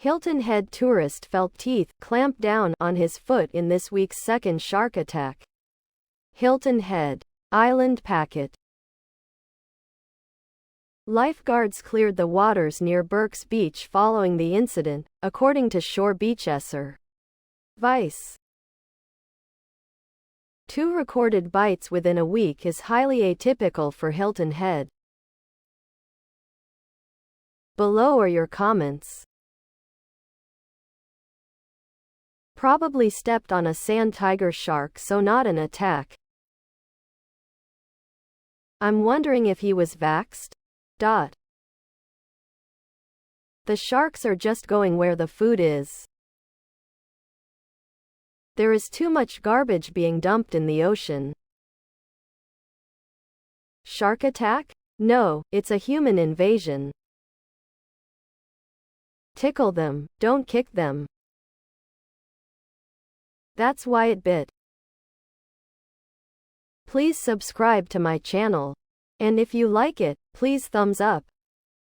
Hilton Head tourist felt teeth clamp down on his foot in this week's second shark attack. Hilton Head Island packet. Lifeguards cleared the waters near Burke's Beach following the incident, according to Shore Beachesser. Vice. 2 recorded bites within a week is highly atypical for Hilton Head. Below are your comments. Probably stepped on a sand tiger shark, so not an attack. I'm wondering if he was vaxxed? The sharks are just going where the food is. There is too much garbage being dumped in the ocean. Shark attack? No, it's a human invasion. Tickle them, don't kick them. That's why it bit. Please subscribe to my channel. And if you like it, please thumbs up.